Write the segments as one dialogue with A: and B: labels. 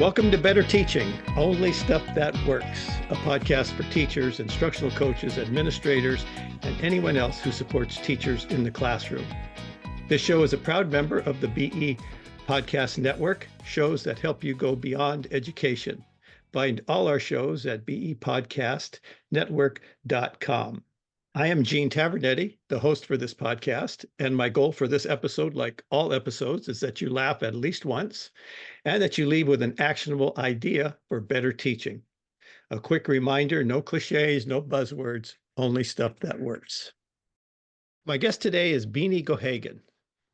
A: Welcome to Better Teaching, Only Stuff That Works, a podcast for teachers, instructional coaches, administrators, and anyone else who supports teachers in the classroom. This show is a proud member of the BE Podcast Network, shows that help you go beyond education. Find all our shows at bepodcastnetwork.com. I am Gene Tavernetti, the host for this podcast, and my goal for this episode, like all episodes, is that you laugh at least once and that you leave with an actionable idea for better teaching. A quick reminder, no cliches, no buzzwords, only stuff that works. My guest today is Beanie Geoghegan.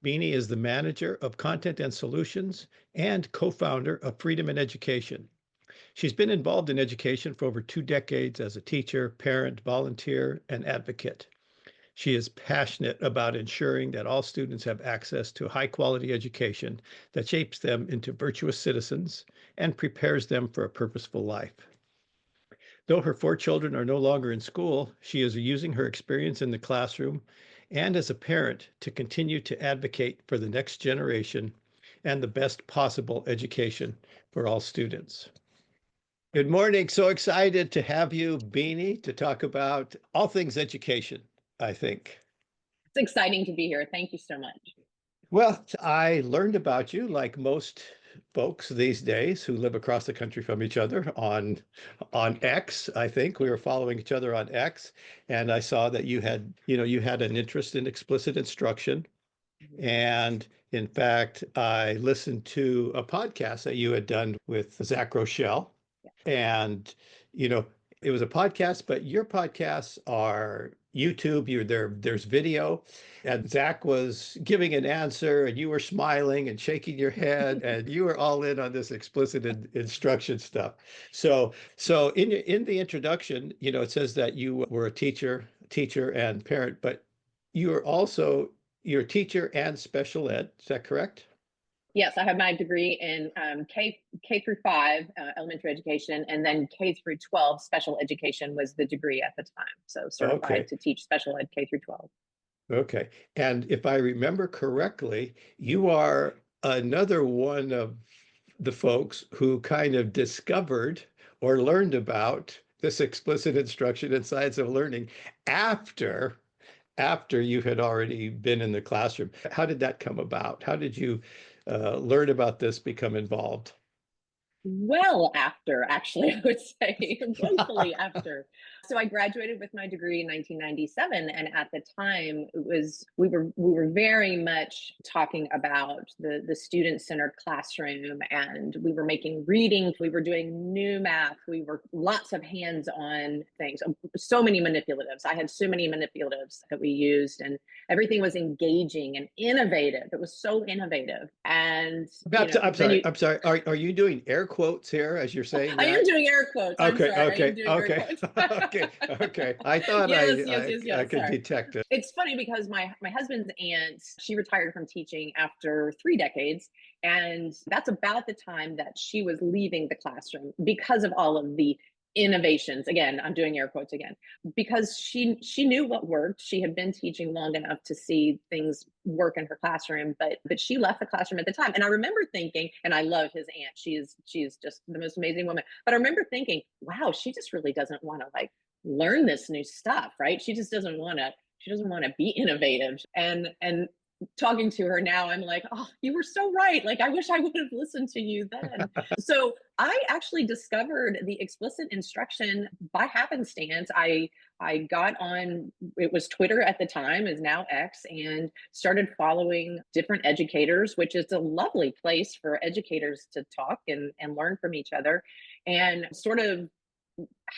A: Beanie is the manager of content and solutions and co-founder of Freedom in Education. She's been involved in education for over 2 decades as a teacher, parent, volunteer, and advocate. She is passionate about ensuring that all students have access to high-quality education that shapes them into virtuous citizens and prepares them for a purposeful life. Though her 4 children are no longer in school, she is using her experience in the classroom and as a parent to continue to advocate for the next generation and the best possible education for all students. Good morning. So excited to have you, Beanie, to talk about all things education, I think.
B: It's exciting to be here. Thank you so much.
A: Well, I learned about you, like most folks these days who live across the country from each other, on X. I think we were following each other on X, and I saw that you had an interest in explicit instruction. And in fact, I listened to a podcast that you had done with Zach Rochelle. And, it was a podcast, but your podcasts are YouTube. There's video, and Zach was giving an answer, and you were smiling and shaking your head, and you were all in on this explicit instruction stuff. So in the introduction, it says that you were a teacher and parent, but you're a teacher and special ed. Is that correct?
B: Yes, I have my degree in K through 5 elementary education, and then K through 12 special education was the degree at the time. So certified to teach special ed K through 12.
A: Okay. And if I remember correctly, you are another one of the folks who kind of discovered or learned about this explicit instruction and science of learning after you had already been in the classroom. How did that come about? How did you learn about this, become involved?
B: Well, after, actually, I would say, woefully after. So I graduated with my degree in 1997, and at the time, we were very much talking about the student-centered classroom, and we were making reading, we were doing new math, we were lots of hands-on things, so many manipulatives. I had so many manipulatives that we used, and everything was engaging and innovative. It was so innovative. And
A: I'm sorry. Are you doing air quotes here as you're saying that?
B: I am doing air quotes.
A: Okay. I thought I could detect it.
B: It's funny because my husband's aunt, she retired from teaching after 3 decades. And that's about the time that she was leaving the classroom because of all of the innovations. Again, I'm doing air quotes again, because she knew what worked. She had been teaching long enough to see things work in her classroom, but she left the classroom at the time. And I remember thinking, and I love his aunt, she is just the most amazing woman. But I remember thinking, wow, she just really doesn't want to learn this new stuff, right? She doesn't want to be innovative. And talking to her now, I'm like, oh, you were so right. I wish I would have listened to you then. So I actually discovered the explicit instruction by happenstance. I got on, it was Twitter at the time, is now X, and started following different educators, which is a lovely place for educators to talk and learn from each other. And sort of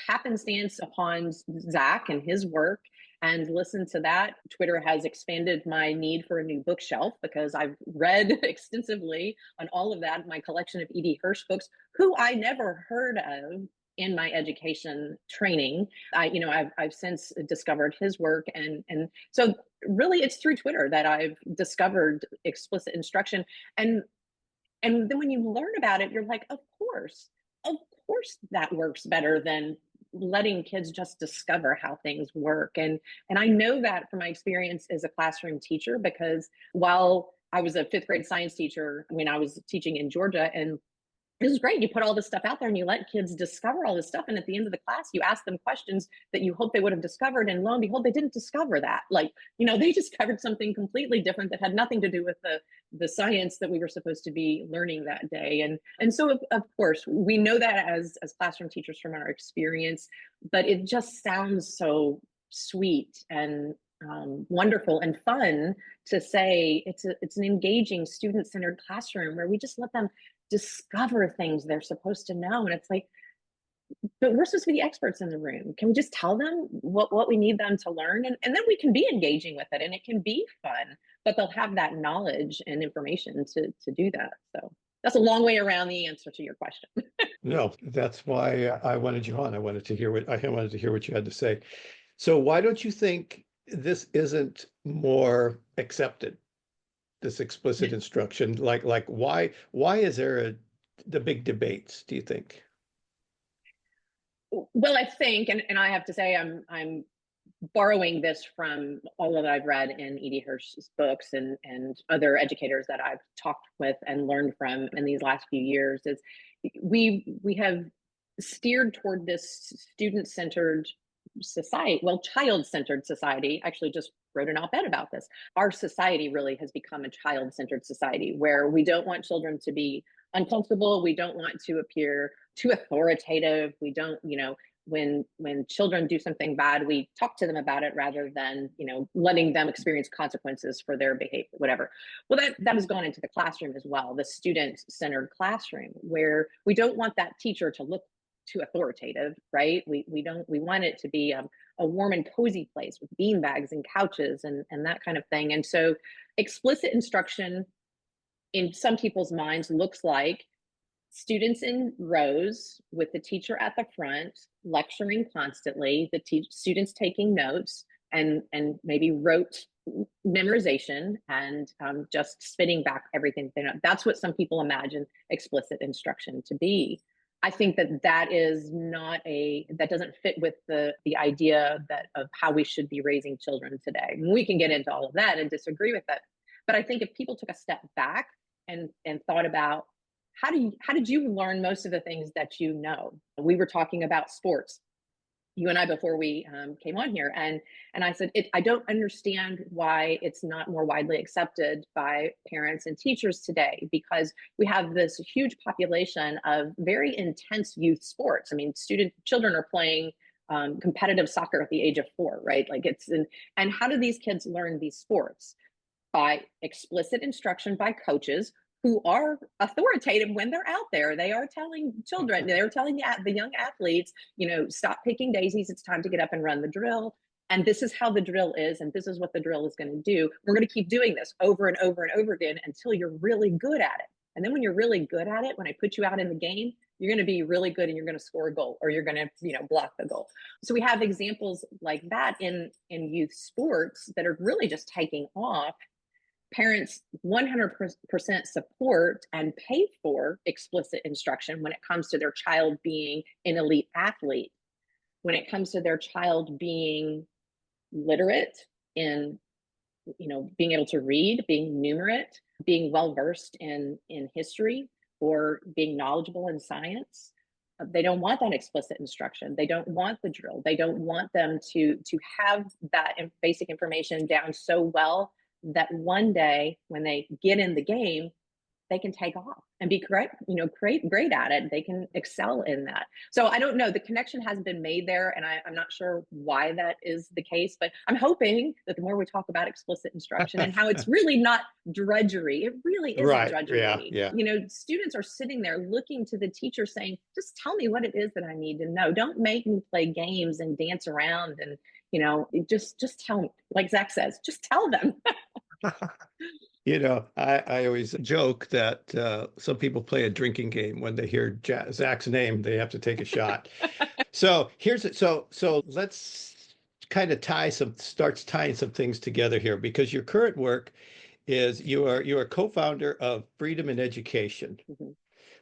B: happenstance upon Zach and his work, and listen to that. Twitter has expanded my need for a new bookshelf because I've read extensively on all of that. My collection of E.D. Hirsch books, who I never heard of in my education training. I've since discovered his work. And so really it's through Twitter that I've discovered explicit instruction. And then when you learn about it, you're like, of course that works better than letting kids just discover how things work. And I know that from my experience as a classroom teacher, because while I was a 5th grade science teacher when I was teaching in Georgia, and This is great. You put all this stuff out there and you let kids discover all this stuff. And at the end of the class, you ask them questions that you hope they would have discovered. And lo and behold, they didn't discover that. Like, they discovered something completely different that had nothing to do with the science that we were supposed to be learning that day. And so of course, we know that as classroom teachers from our experience, but it just sounds so sweet and wonderful and fun to say it's an engaging student-centered classroom where we just let them discover things they're supposed to know. And it's like, but we're supposed to be the experts in the room. Can we just tell them what we need them to learn? And then we can be engaging with it and it can be fun, but they'll have that knowledge and information to do that. So that's a long way around the answer to your question.
A: No, that's why I wanted you on. I wanted to hear what you had to say. So why don't you think this isn't more accepted? This explicit instruction, like why is there the big debates, do you think?
B: Well, I think, and I have to say, I'm borrowing this from all that I've read in Edie Hirsch's books and other educators that I've talked with and learned from in these last few years, is we have steered toward this student-centered society, well, child-centered society. Actually just wrote an op-ed about this. Our society really has become a child-centered society where we don't want children to be uncomfortable. We don't want to appear too authoritative. We don't, when children do something bad, we talk to them about it rather than, letting them experience consequences for their behavior, whatever. Well, that has gone into the classroom as well, the student-centered classroom, where we don't want that teacher to look too authoritative, right? We want it to be a warm and cozy place with bean bags and couches and that kind of thing. And so explicit instruction in some people's minds looks like students in rows with the teacher at the front lecturing constantly, the students taking notes and maybe rote memorization and just spitting back everything they know. That's what some people imagine explicit instruction to be. I think that is not that doesn't fit with the idea of how we should be raising children today. And we can get into all of that and disagree with that. But I think if people took a step back and thought about how did you learn most of the things that you know? We were talking about sports, you and I, before we came on here, and I said I don't understand why it's not more widely accepted by parents and teachers today, because we have this huge population of very intense youth sports. I mean, children are playing competitive soccer at the age of 4, right? Like and how do these kids learn these sports? By explicit instruction by coaches who are authoritative when they're out there. They are telling children, they're telling the young athletes, stop picking daisies. It's time to get up and run the drill. And this is how the drill is. And this is what the drill is going to do. We're going to keep doing this over and over and over again until you're really good at it. And then when you're really good at it, when I put you out in the game, you're going to be really good and you're going to score a goal, or you're going to, block the goal. So we have examples like that in youth sports that are really just taking off. Parents 100% support and pay for explicit instruction when it comes to their child being an elite athlete, when it comes to their child being literate in, being able to read, being numerate, being well versed in history, or being knowledgeable in science. They don't want that explicit instruction. They don't want the drill. They don't want them to have that basic information down so well that one day when they get in the game, they can take off and be great at it. They can excel in that. So I don't know, the connection hasn't been made there, and I'm not sure why that is the case, but I'm hoping that the more we talk about explicit instruction and how it's really not drudgery, it really isn't
A: Right.
B: drudgery.
A: Yeah.
B: Students are sitting there looking to the teacher saying, just tell me what it is that I need to know. Don't make me play games and dance around and just tell me, like Zach says, just tell them.
A: I always joke that some people play a drinking game. When they hear Zach's name, they have to take a shot. So let's kind of starts tying some things together here, because your current work is you're a co-founder of Freedom in Education.
B: Mhm.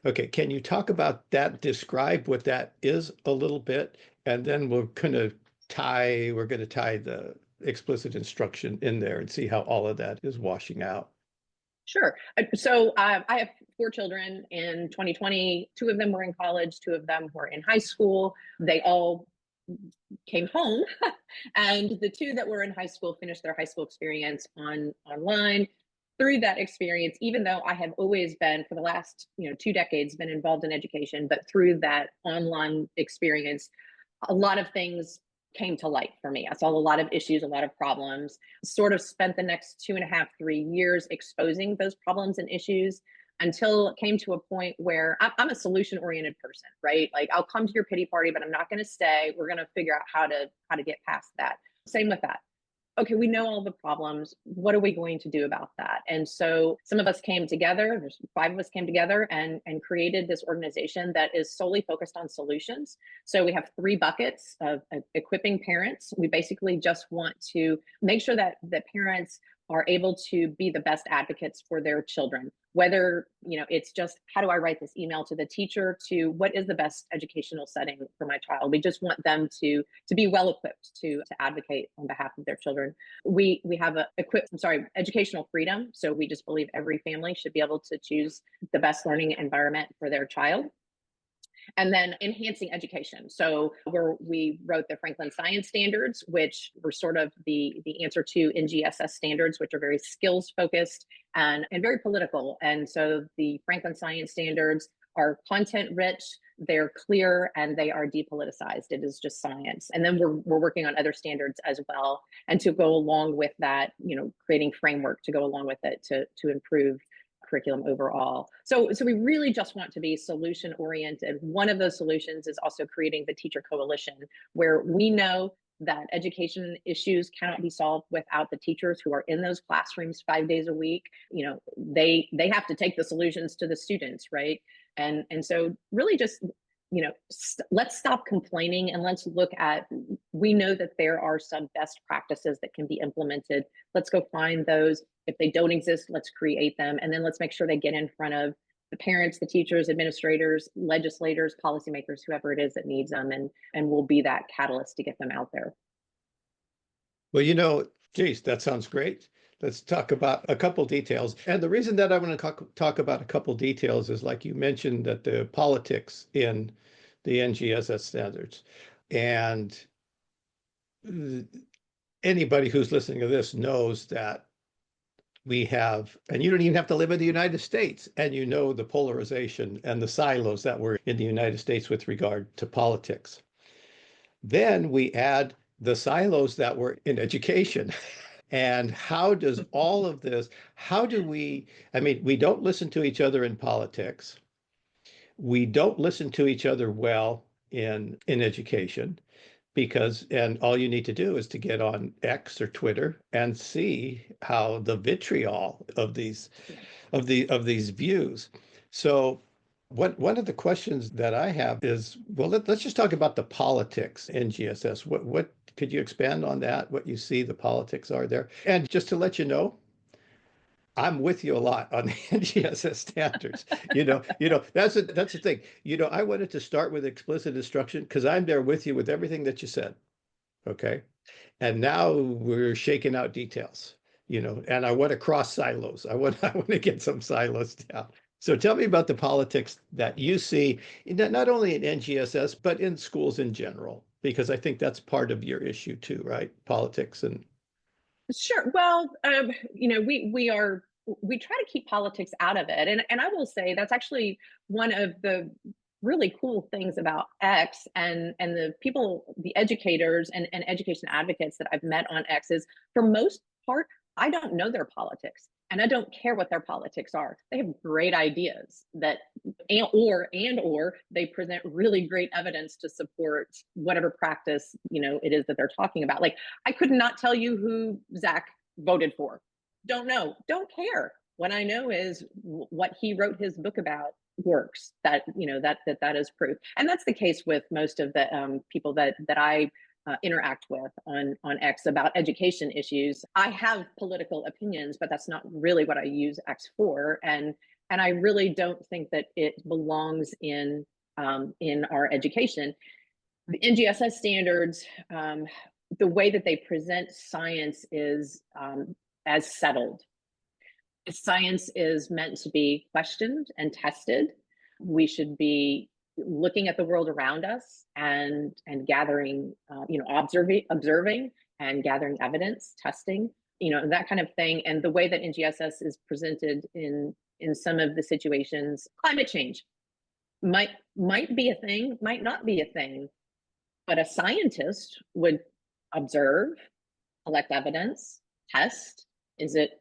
A: Okay, can you talk about that? Describe what that is a little bit, and then we're going to tie the explicit instruction in there and see how all of that is washing out.
B: Sure. So I have four children. In 2020, two of them were in college, two of them were in high school. They all came home, and the two that were in high school finished their high school experience online. Through that experience, even though I have always been, for the last 2 decades, been involved in education, but through that online experience, a lot of things came to light for me. I saw a lot of issues, a lot of problems, sort of spent the next 2.5, 3 years exposing those problems and issues until it came to a point where I'm a solution oriented person, right? Like, I'll come to your pity party, but I'm not going to stay. We're going to figure out how to get past that. Same with that. Okay, we know all the problems. What are we going to do about that? And so some of us came together, there's 5 of us came together and created this organization that is solely focused on solutions. So we have 3 buckets of equipping parents. We basically just want to make sure that the parents are able to be the best advocates for their children, whether it's just, how do I write this email to the teacher, to what is the best educational setting for my child. We just want them to be well equipped to advocate on behalf of their children. We have educational freedom. So we just believe every family should be able to choose the best learning environment for their child. And then enhancing education. So we wrote the Franklin Science Standards, which were sort of the answer to NGSS standards, which are very skills focused and very political. And so the Franklin Science Standards are content rich, they're clear, and they are depoliticized. It is just science. And then we're working on other standards as well. And to go along with that, creating framework to go along with it to improve curriculum overall. So we really just want to be solution oriented. One of those solutions is also creating the teacher coalition, where we know that education issues cannot be solved without the teachers who are in those classrooms 5 days a week. They have to take the solutions to the students, right? And so really just let's stop complaining and let's look at, we know that there are some best practices that can be implemented. Let's go find those. If they don't exist, let's create them. And then let's make sure they get in front of the parents, the teachers, administrators, legislators, policymakers, whoever it is that needs them. And we'll be that catalyst to get them out there.
A: Well, geez, that sounds great. Let's talk about a couple details. And the reason that I want to talk about a couple details is, like you mentioned, that the politics in the NGSS standards. And anybody who's listening to this knows that we have, and you don't even have to live in the United States, and the polarization and the silos that were in the United States with regard to politics. Then we add the silos that were in education. And how does all of this, we don't listen to each other in politics. We don't listen to each other well in education, and all you need to do is to get on X or Twitter and see how the vitriol of these views. So one of the questions that I have is, well, let's just talk about the politics in GSS. What could you expand on that? What you see the politics are there? And just to let you know, I'm with you a lot on the NGSS standards. That's the thing. I wanted to start with explicit instruction because I'm there with you with everything that you said. Okay. And now we're shaking out details, and I want to cross silos. I want to get some silos down. So tell me about the politics that you see, not only in NGSS, but in schools in general, because I think that's part of your issue too, right? Politics and.
B: Sure. Well, we try to keep politics out of it. And I will say that's actually one of the really cool things about X and the people, the educators and education advocates that I've met on X is, for most part, I don't know their politics and I don't care what their politics are. They have great ideas or they present really great evidence to support whatever practice, it is that they're talking about. Like, I could not tell you who Zach voted for. Don't know, don't care. What I know is what he wrote his book about works. That is proof. And that's the case with most of the people that I interact with on X about education issues. I have political opinions, but that's not really what I use X for. And I really don't think that it belongs in our education. The NGSS standards, the way that they present science is as settled. Science is meant to be questioned and tested. We should be looking at the world around us and gathering, observing and gathering evidence, testing, that kind of thing. And the way that NGSS is presented in some of the situations, climate change might be a thing, might not be a thing, but a scientist would observe, collect evidence, test. Is it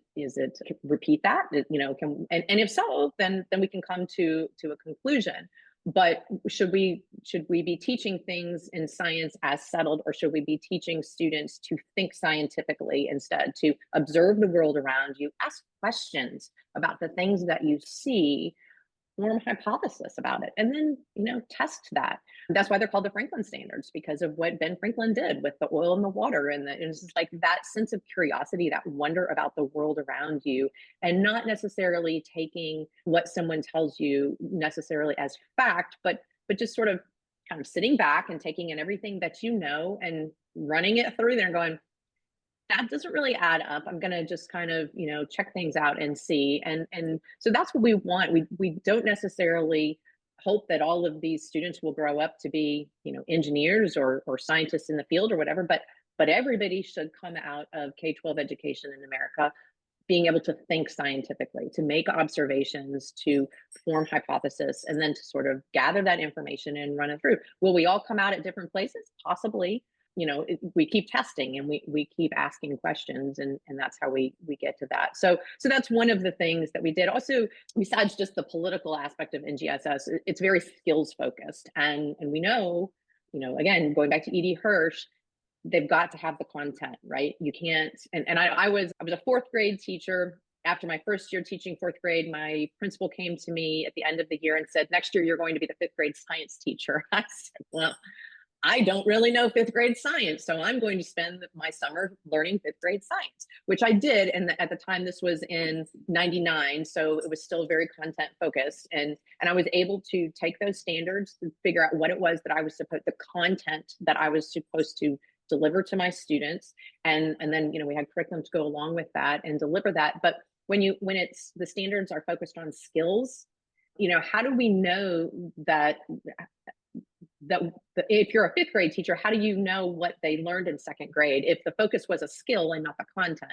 B: repeat that? And if so, then we can come to a conclusion. But should we be teaching things in science as settled, or should we be teaching students to think scientifically instead, to observe the world around you, ask questions about the things that you see, form a hypothesis about it, and then test that. That's why they're called the Franklin standards, because of what Ben Franklin did with the oil and the water. And it's just like that sense of curiosity, that wonder about the world around you, and not necessarily taking what someone tells you necessarily as fact, but just sort of kind of sitting back and taking in everything that and running it through there and going, that doesn't really add up. I'm going to just kind of, check things out and see. And so that's what we want. We don't necessarily hope that all of these students will grow up to be, engineers or scientists in the field or whatever, but everybody should come out of K-12 education in America being able to think scientifically, to make observations, to form hypothesis, and then to sort of gather that information and run it through. Will we all come out at different places? Possibly. We keep testing and we keep asking questions, and that's how we get to that. So that's one of the things that we did. Also, besides just the political aspect of NGSS, it's very skills focused, and we know, again, going back to E.D. Hirsch, they've got to have the content, right? You can't. And I was a fourth grade teacher. After my first year teaching fourth grade, my principal came to me at the end of the year and said, "Next year you're going to be the fifth grade science teacher." I said, "Well, I don't really know fifth grade science, so I'm going to spend my summer learning fifth grade science," which I did. And at the time, this was in '99, so it was still very content focused. And I was able to take those standards and figure out what it was that the content that I was supposed to deliver to my students. And then, we had curriculum to go along with that and deliver that. But when it's the standards are focused on skills, how do we know that if you're a fifth grade teacher, how do you know what they learned in second grade if the focus was a skill and not the content?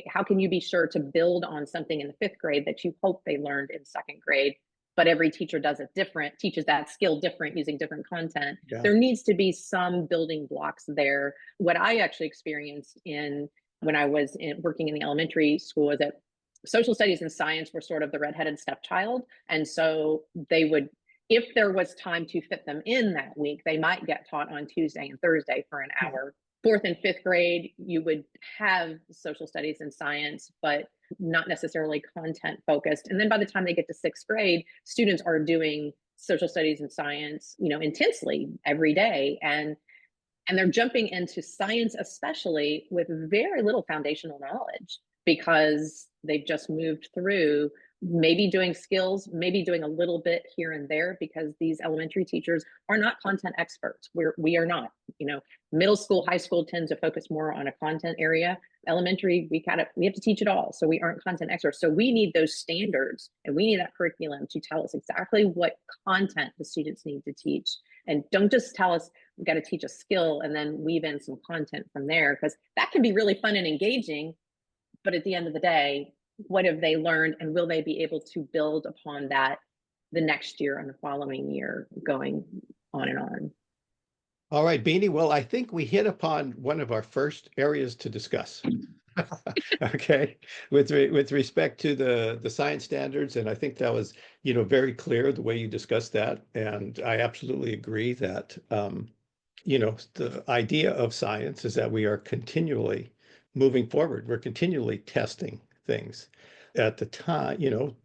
B: How can you be sure to build on something in the fifth grade that you hope they learned in second grade, but every teacher does it different, teaches that skill different using different content? Yeah. There needs to be some building blocks there. What I actually experienced when I was working in the elementary school was that social studies and science were sort of the redheaded stepchild. And so if there was time to fit them in that week, they might get taught on Tuesday and Thursday for an hour. Fourth and fifth grade, you would have social studies and science, but not necessarily content focused. And then by the time they get to sixth grade, students are doing social studies and science, intensely every day. And they're jumping into science, especially with very little foundational knowledge, because they've just moved through maybe doing skills, maybe doing a little bit here and there, because these elementary teachers are not content experts. We are not. Middle school, high school tend to focus more on a content area. Elementary, we have to teach it all. So we aren't content experts. So we need those standards, and we need that curriculum to tell us exactly what content the students need to teach. And don't just tell us we've got to teach a skill and then weave in some content from there, because that can be really fun and engaging. But at the end of the day, what have they learned, and will they be able to build upon that the next year and the following year, going on and on?
A: All right, Beanie. Well, I think we hit upon one of our first areas to discuss. Okay, with respect to the science standards, and I think that was very clear the way you discussed that, and I absolutely agree that the idea of science is that we are continually moving forward. We're continually testing things. At the time,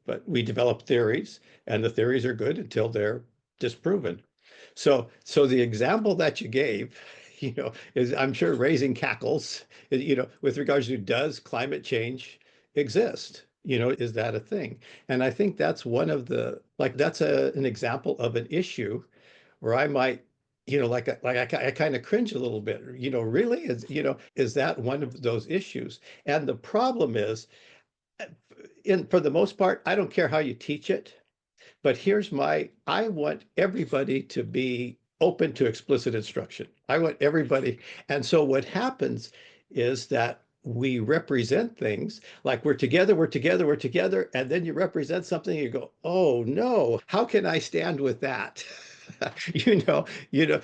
A: but we develop theories, and the theories are good until they're disproven. So the example that you gave, is, I'm sure, raising cackles, with regards to, does climate change exist? Is that a thing? And I think that's one of that's an example of an issue where I might, I kind of cringe a little bit, really is that one of those issues? And the problem is, for the most part, I don't care how you teach it, but I want everybody to be open to explicit instruction. I want everybody. And so what happens is that we represent things like we're together, we're together, we're together. And then you represent something, you go, oh no, how can I stand with that?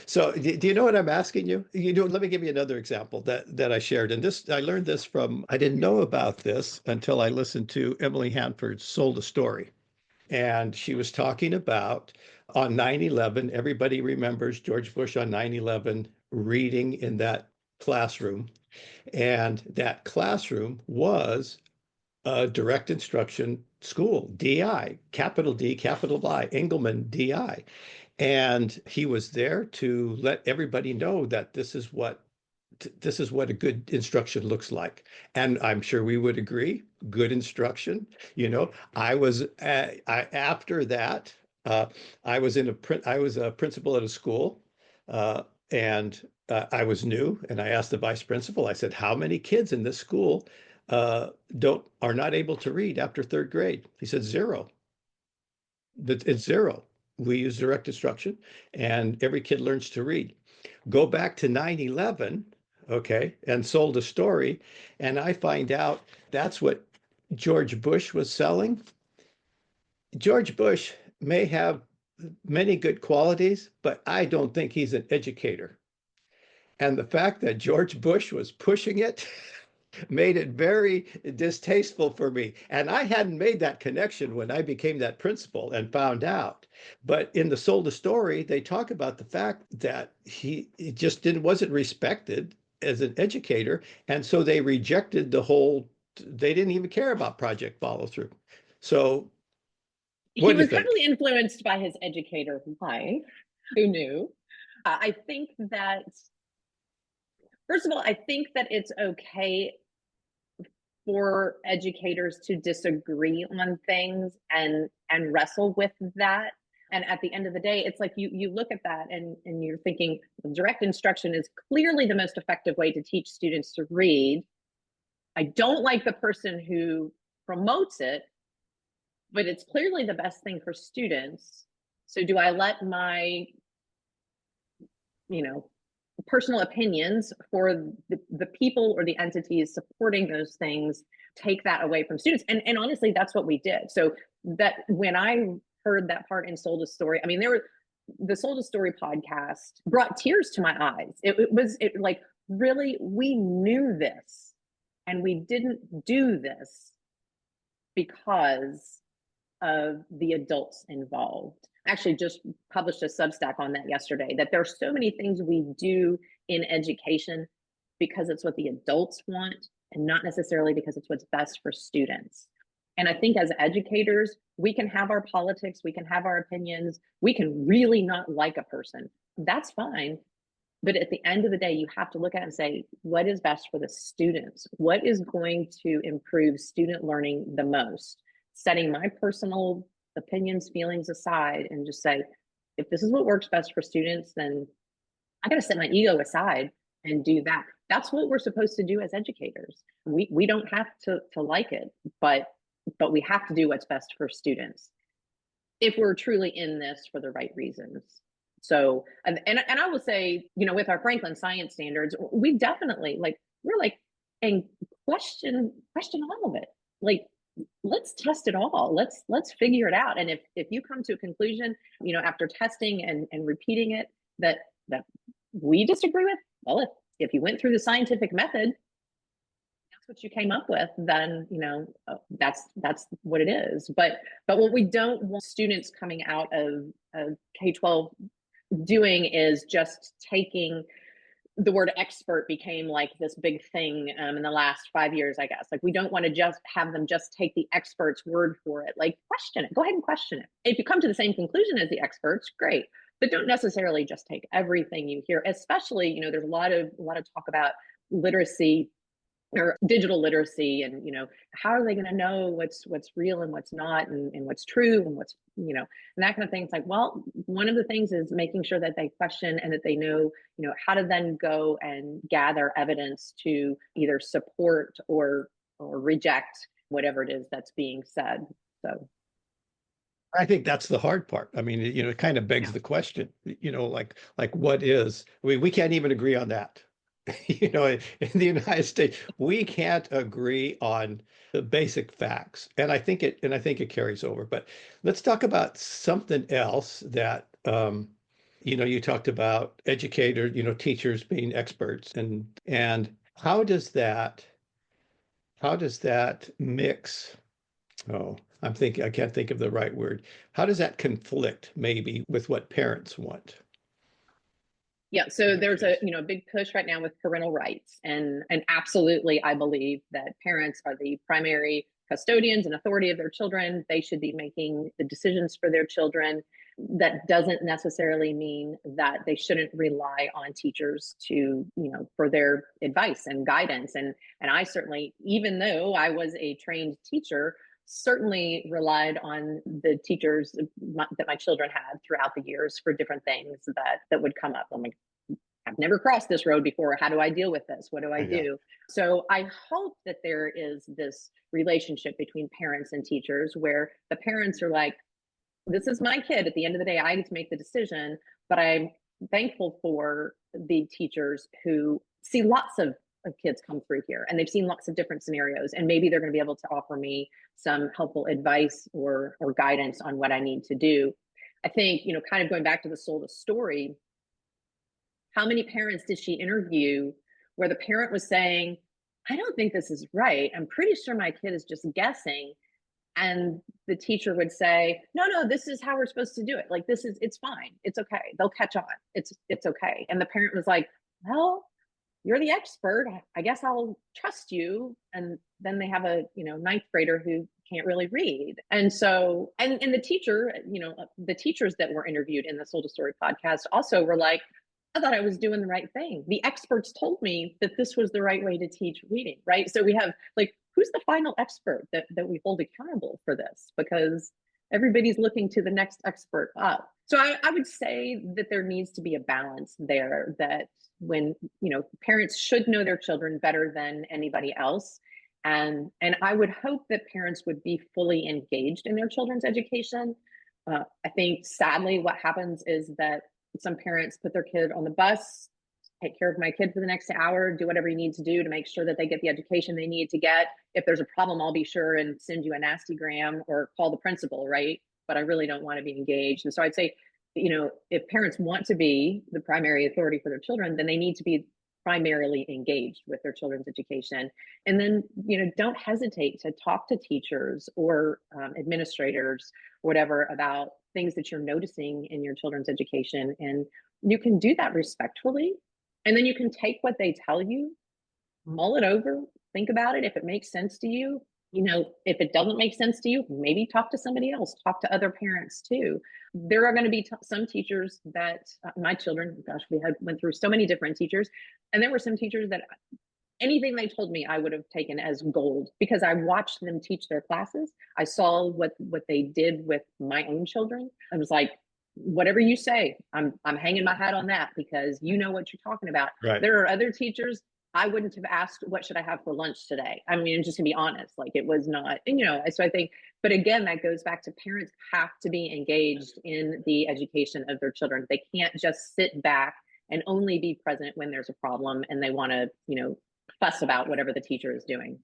A: So do you know what I'm asking you? Let me give you another example that I shared. And I learned this from, I didn't know about this until I listened to Emily Hanford's Sold a Story. And she was talking about on 9/11, everybody remembers George Bush on 9/11 reading in that classroom. And that classroom was a direct instruction school, DI, capital D, capital I, Engelman, DI. And he was there to let everybody know that this is what a good instruction looks like. And I'm sure we would agree, good instruction. After that, uh, I was a principal at a school, and I was new, and I asked the vice principal. I said, "How many kids in this school don't are not able to read after third grade?" He said, "Zero. It's zero. We use direct instruction, and every kid learns to read." Go back to 9/11, okay, and Sold a Story, and I find out that's what George Bush was selling. George Bush may have many good qualities, but I don't think he's an educator. And the fact that George Bush was pushing it made it very distasteful for me. And I hadn't made that connection when I became that principal and found out. But in the Sold a Story, they talk about the fact that he just wasn't respected as an educator. And so they rejected they didn't even care about project follow through. So what
B: He
A: do you
B: was
A: think?
B: heavily influenced by his educator wife, who knew. I think that, first of all, I think that it's okay for educators to disagree on things and wrestle with that. And at the end of the day, it's like you look at that and you're thinking direct instruction is clearly the most effective way to teach students to read. I don't like the person who promotes it, but it's clearly the best thing for students. So do I let my, you know, personal opinions for the people or the entities supporting those things take that away from students? And honestly, that's what we did. So that when I heard that part in Sold a Story, I mean, the Sold a Story podcast brought tears to my eyes. It was like, really, we knew this and we didn't do this because of the adults involved. I actually just published a Substack on that yesterday, that there are so many things we do in education because it's what the adults want and not necessarily because it's what's best for students. And I think as educators, we can have our politics, we can have our opinions, we can really not like a person. That's fine. But at the end of the day, you have to look at it and say, what is best for the students? What is going to improve student learning the most? Setting my personal opinions, feelings aside, and just say, if this is what works best for students, then I got to set my ego aside and do that. That's what we're supposed to do as educators. We don't have to like it, but we have to do what's best for students if we're truly in this for the right reasons. So, and I will say, with our Franklin science standards, we definitely we're like, and question all of it. Like, let's test it all. Let's figure it out. And if you come to a conclusion, after testing and repeating it, that we disagree with, well, if you went through the scientific method, that's what you came up with, then that's what it is. But what we don't want students coming out of K-12 doing is just taking the word expert became like this big thing in the last 5 years, I guess. Like, we don't want to just have them just take the expert's word for it. Like, question it. Go ahead and question it. If you come to the same conclusion as the experts, great. But don't necessarily just take everything you hear. Especially, there's a lot of talk about literacy or digital literacy, and how are they going to know what's real and what's not, and what's true and what's and that kind of thing. It's like, well, one of the things is making sure that they question and that they know how to then go and gather evidence to either support or reject whatever it is that's being said. So
A: I think that's the hard part. I mean, it kind of begs
B: yeah.
A: the question, like what is, I mean, we can't even agree on that. In the United States, we can't agree on the basic facts. And I think it carries over. But let's talk about something else that you talked about educators, teachers being experts and how does that mix? Oh, I can't think of the right word. How does that conflict maybe with what parents want?
B: Yeah,
A: I'm
B: so there's a
A: curious.
B: big push right now with parental rights, and absolutely I believe that parents are the primary custodians and authority of their children. They should be making the decisions for their children. That doesn't necessarily mean that they shouldn't rely on teachers to, for their advice and guidance. And I certainly, even though I was a trained teacher, certainly relied on the teachers that my children had throughout the years for different things that would come up. I'm like, I've never crossed this road before. How do I deal with this? What do I
A: Yeah.
B: do? So I hope that there is this relationship between parents and teachers where the parents are like, this is my kid. At the end of the day, I get to make the decision, but I'm thankful for the teachers who see lots of kids come through here and they've seen lots of different scenarios. And maybe they're going to be able to offer me some helpful advice or guidance on what I need to do. I think, kind of going back to the soul of the story, how many parents did she interview where the parent was saying, I don't think this is right. I'm pretty sure my kid is just guessing. And the teacher would say, no, this is how we're supposed to do it. Like, it's fine. It's okay. They'll catch on. It's okay. And the parent was like, well, you're the expert. I guess I'll trust you. And then they have a, ninth grader who can't really read. And so, and the teacher, the teachers that were interviewed in the Soul to Story podcast also were like, I thought I was doing the right thing. The experts told me that this was the right way to teach reading, right? So we have like, who's the final expert that we hold accountable for this? Because everybody's looking to the next expert up. So I would say that there needs to be a balance there, that when, parents should know their children better than anybody else. And I would hope that parents would be fully engaged in their children's education. I think sadly what happens is that some parents put their kid on the bus, take care of my kid for the next hour, do whatever you need to do to make sure that they get the education they need to get. If there's a problem, I'll be sure and send you a nasty gram or call the principal, right? But I really don't want to be engaged. And so I'd say, if parents want to be the primary authority for their children, then they need to be primarily engaged with their children's education. And then, don't hesitate to talk to teachers or administrators, whatever, about things that you're noticing in your children's education. And you can do that respectfully. And then you can take what they tell you, mull it over, think about it. If it makes sense to you, if it doesn't make sense to you, maybe talk to somebody else, talk to other parents too. There are going to be some teachers that my children, gosh, went through so many different teachers. And there were some teachers that anything they told me I would have taken as gold because I watched them teach their classes. I saw what they did with my own children. I was like, whatever you say, I'm hanging my hat on that because you know what you're talking about.
A: Right.
B: There are other teachers I wouldn't have asked, what should I have for lunch today? I mean, just to be honest, like it was not, so I think, but again, that goes back to parents have to be engaged in the education of their children. They can't just sit back and only be present when there's a problem and they want to, fuss about whatever the teacher is doing.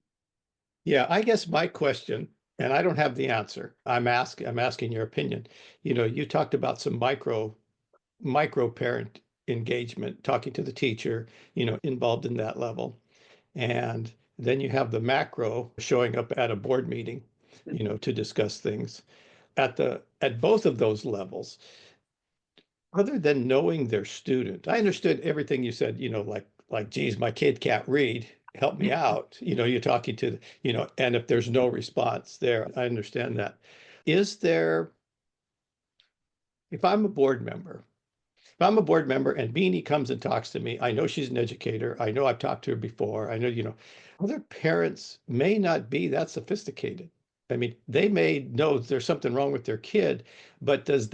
A: Yeah, I guess my question, and I don't have the answer. I'm asking your opinion. You talked about some micro parent engagement, talking to the teacher, involved in that level. And then you have the macro showing up at a board meeting, to discuss things. At both of those levels, other than knowing their student, I understood everything you said, geez, my kid can't read, help me out. You're talking to, and if there's no response there, I understand that. Is there, if I'm a board member, if I'm a board member and Beanie comes and talks to me, I know she's an educator. I know I've talked to her before. I know, other parents may not be that sophisticated. I mean, they may know there's something wrong with their kid, but those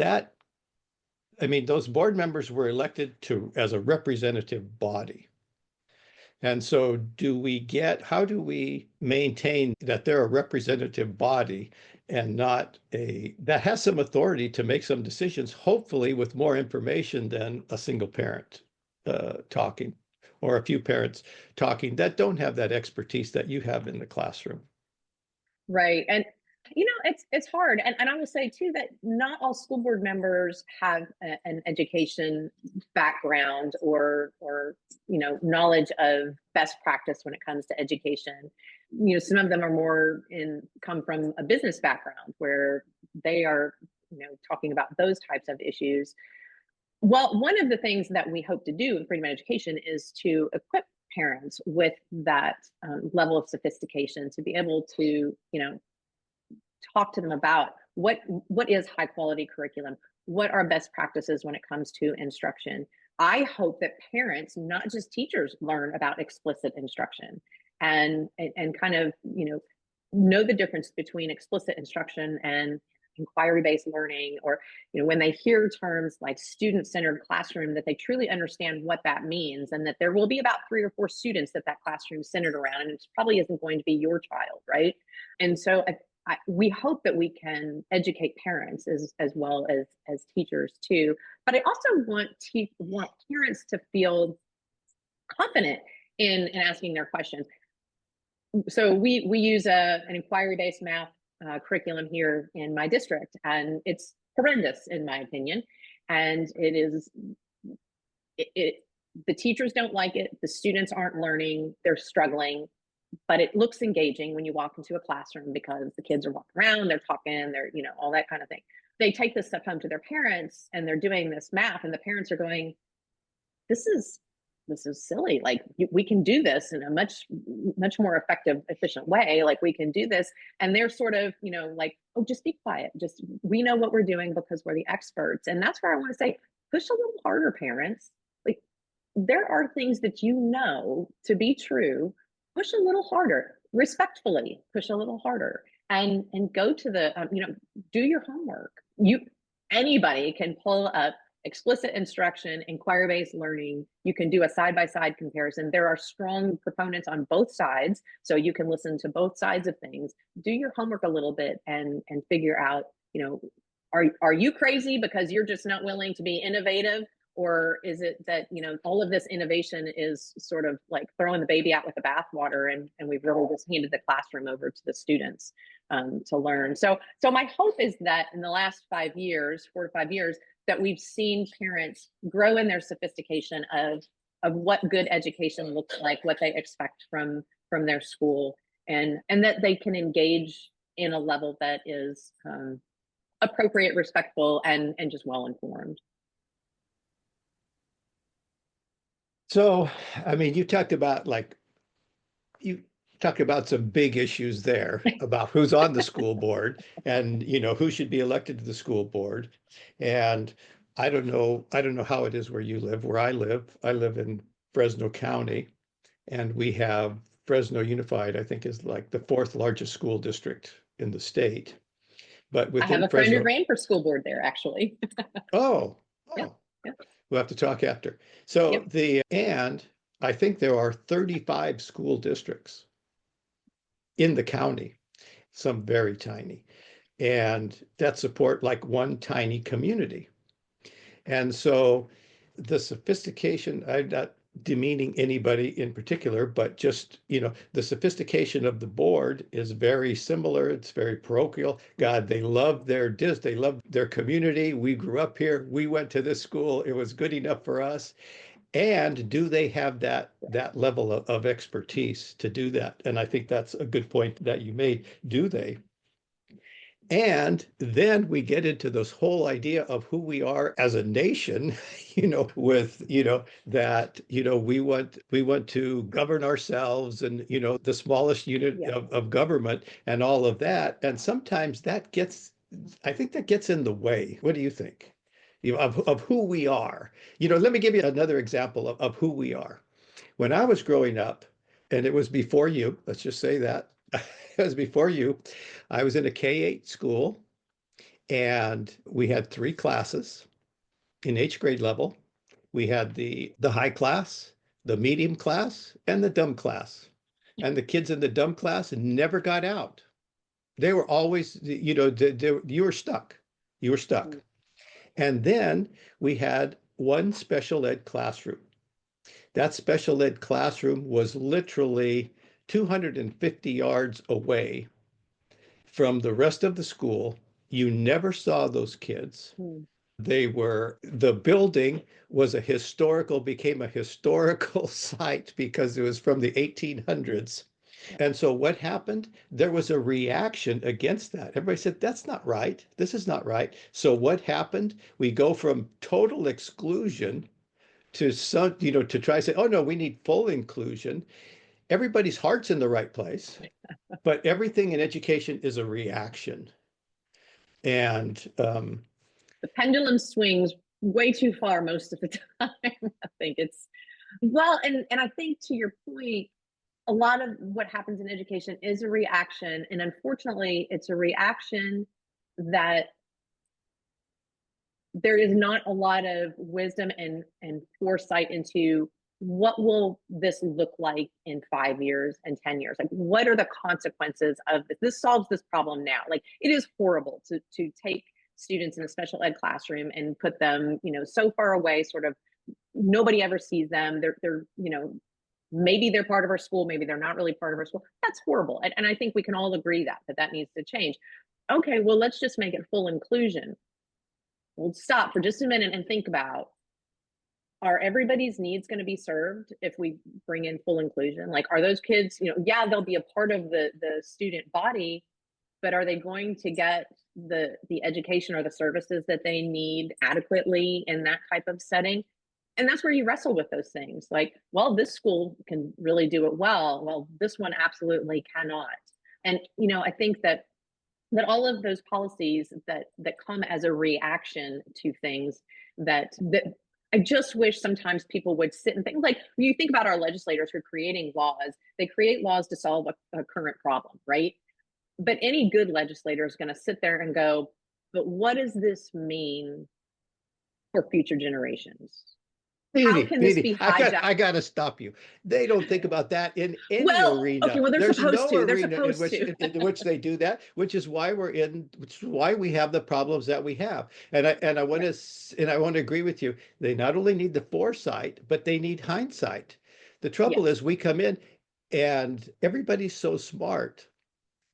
A: board members were elected as a representative body. And so how do we maintain that they're a representative body and not that has some authority to make some decisions, hopefully with more information than a single parent talking, or a few parents talking that don't have that expertise that you have in the classroom?
B: Right. And it's hard. And I will say too that not all school board members have an education background or knowledge of best practice when it comes to education. Some of them are come from a business background where they are, talking about those types of issues. Well, one of the things that we hope to do in freedom of education is to equip parents with that level of sophistication to be able to, talk to them about what is high quality curriculum, what are best practices when it comes to instruction. I hope that parents, not just teachers, learn about explicit instruction and kind of know the difference between explicit instruction and inquiry-based learning, or when they hear terms like student-centered classroom, that they truly understand what that means, and that there will be about 3 or 4 students that classroom is centered around, and it probably isn't going to be your child, right? And so we hope that we can educate parents as well as teachers too. But I also want parents to feel confident in asking their questions. So we use an inquiry-based math curriculum here in my district, and it's horrendous in my opinion. And the teachers don't like it, the students aren't learning, they're struggling, but it looks engaging when you walk into a classroom because the kids are walking around, they're talking, they're, all that kind of thing. They take this stuff home to their parents and they're doing this math, and the parents are going, this is silly. Like, we can do this in a much more effective, efficient way. Like, we can do this. And they're sort of, like, oh, just be quiet. Just, we know what we're doing because we're the experts. And that's where I want to say, push a little harder, parents. Like, there are things that to be true. Push a little harder, respectfully push a little harder, and go to the, do your homework. Anybody can pull up explicit instruction, inquiry-based learning. You can do a side-by-side comparison. There are strong proponents on both sides, so you can listen to both sides of things. Do your homework a little bit and figure out, are you crazy because you're just not willing to be innovative? Or is it that, all of this innovation is sort of like throwing the baby out with the bathwater, and we've really just handed the classroom over to the students to learn. So my hope is that in the last 5 years, 4 to 5 years, that we've seen parents grow in their sophistication of what good education looks like, what they expect from their school, and that they can engage in a level that is appropriate, respectful, and just well informed.
A: So, I mean, you talk about some big issues there about who's on the school board and, who should be elected to the school board. And I don't know how it is where you live. Where I live in Fresno County, and we have Fresno Unified, I think, is like the 4th largest school district in the state. But
B: I have
A: within
B: a friend who
A: Fresno,
B: ran for school board there, actually.
A: oh,
B: Yep.
A: oh,
B: Yep.
A: we'll have to talk after. So
B: Yep.
A: and I think there are 35 school districts in the county, some very tiny, and that support like one tiny community. And so the sophistication, I'm not demeaning anybody in particular, but just, the sophistication of the board is very similar. It's very parochial. God, they love they love their community. We grew up here. We went to this school. It was good enough for us. And do they have that level of expertise to do that? And I think that's a good point that you made. Do they? And then we get into this whole idea of who we are as a nation, with, that, we want to govern ourselves and, the smallest unit
B: Yeah.
A: of government and all of that. And sometimes I think that gets in the way. What do you think? Of who we are. Let me give you another example of who we are. When I was growing up, and it was before you, let's just say that, it was before you, I was in a K-8 school, and we had 3 classes in each grade level. We had the high class, the medium class and the dumb class. And the kids in the dumb class never got out. They were always, you were stuck. You were stuck. And then we had one special ed classroom. That special ed classroom was literally 250 yards away from the rest of the school. You never saw those kids.
B: Mm.
A: The building became a historical site because it was from the 1800s. And so what happened? There was a reaction against that. Everybody said, that's not right. This is not right. So what happened? We go from total exclusion to to try to say, oh no, we need full inclusion. Everybody's heart's in the right place, but everything in education is a reaction. And
B: The pendulum swings way too far most of the time. I think it's well, and I think to your point, a lot of what happens in education is a reaction, and unfortunately, it's a reaction that there is not a lot of wisdom and foresight into what will this look like in 5 years and 10 years. Like, what are the consequences of this? This solves this problem now. Like, it is horrible to take students in a special ed classroom and put them, so far away, sort of nobody ever sees them. They're maybe they're part of our school, maybe they're not really part of our school. That's horrible. And I think we can all agree that needs to change. Okay, well, let's just make it full inclusion. We'll stop for just a minute and think about, are everybody's needs going to be served if we bring in full inclusion? Like, are those kids, yeah, they'll be a part of the student body, but are they going to get the education or the services that they need adequately in that type of setting? And that's where you wrestle with those things. Like, well, this school can really do it well this one absolutely cannot. And I think that all of those policies that come as a reaction to things that I just wish sometimes people would sit and think. Like, when you think about our legislators who are creating laws, they create laws to solve a current problem, right? But any good legislator is going to sit there and go, but what does this mean for future generations? How can this be hijacked?
A: I got to stop you. They don't think about that in any
B: Well,
A: arena.
B: okay, well, they're
A: There's
B: supposed
A: no
B: to. They're
A: arena
B: supposed to.
A: in which they do that, which is why we have the problems that we have. And I want to agree with you. They not only need the foresight, but they need hindsight. The trouble
B: Yes.
A: is we come in and everybody's so smart.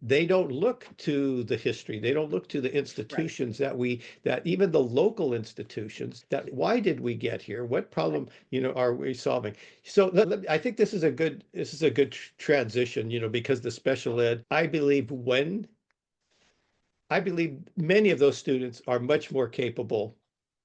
A: They don't look to the history. They don't look to the institutions that even the local institutions, that why did we get here? What problem, are we solving? So I think this is a good transition, because the special ed, I believe many of those students are much more capable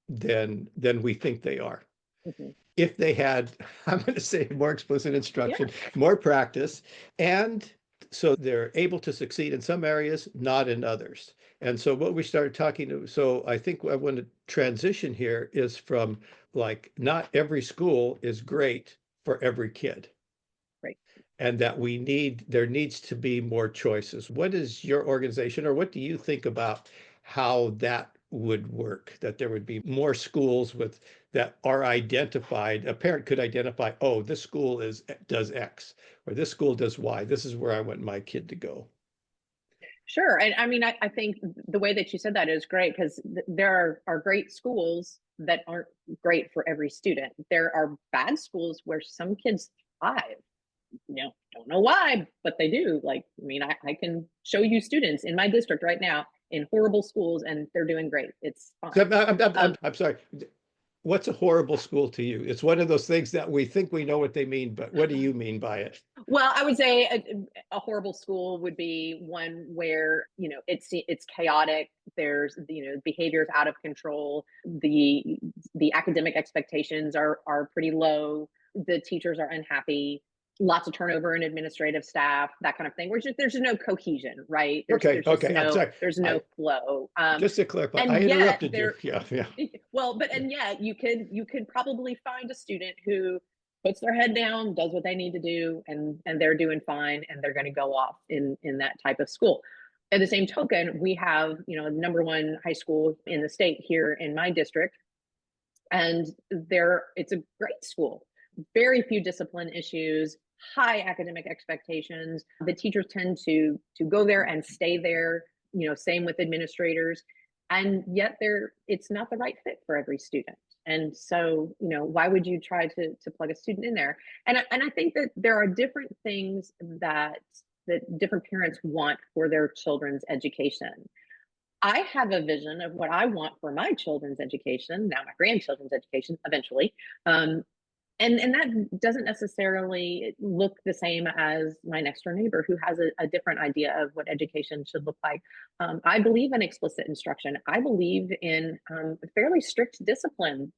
A: than we think they are.
B: Mm-hmm.
A: If they had, I'm going to say, more explicit instruction,
B: Yeah.
A: more practice, and so they're able to succeed in some areas, not in others. And so what we started talking to, so I think I want to transition here is from, like, not every school is great for every kid.
B: Right.
A: And that there needs to be more choices. What is your organization, or what do you think about how that would work? That there would be more schools that are identified. A parent could identify, oh, this school does X, or this school does Y. This is where I want my kid to go.
B: Sure. And I mean, I think the way that you said that is great, because there are great schools that aren't great for every student. There are bad schools where some kids thrive. Don't know why, but they do. Like, I mean, I can show you students in my district right now in horrible schools, and they're doing great. It's fine.
A: So I'm sorry. What's a horrible school to you? It's one of those things that we think we know what they mean, but what do you mean by it?
B: Well, I would say a horrible school would be one where it's chaotic. There's behaviors out of control. The academic expectations are pretty low. The teachers are unhappy. Lots of turnover in administrative staff, that kind of thing. There's just no cohesion, right?
A: Okay. I'm sorry.
B: There's no flow.
A: Just to clarify,
B: And
A: I
B: yet
A: interrupted you. Yeah.
B: Well, and yet you could probably find a student who puts their head down, does what they need to do, and they're doing fine, and they're going to go off in that type of school. At the same token, we have number one high school in the state here in my district, and it's a great school. very few discipline issues, high academic expectations. The teachers tend to go there and stay there, same with administrators. And yet it's not the right fit for every student. And so, why would you try to plug a student in there? And I think that there are different things that different parents want for their children's education. I have a vision of what I want for my children's education, now my grandchildren's education eventually. And that doesn't necessarily look the same as my next door neighbor who has a different idea of what education should look like. I believe in explicit instruction. I believe in a fairly strict discipline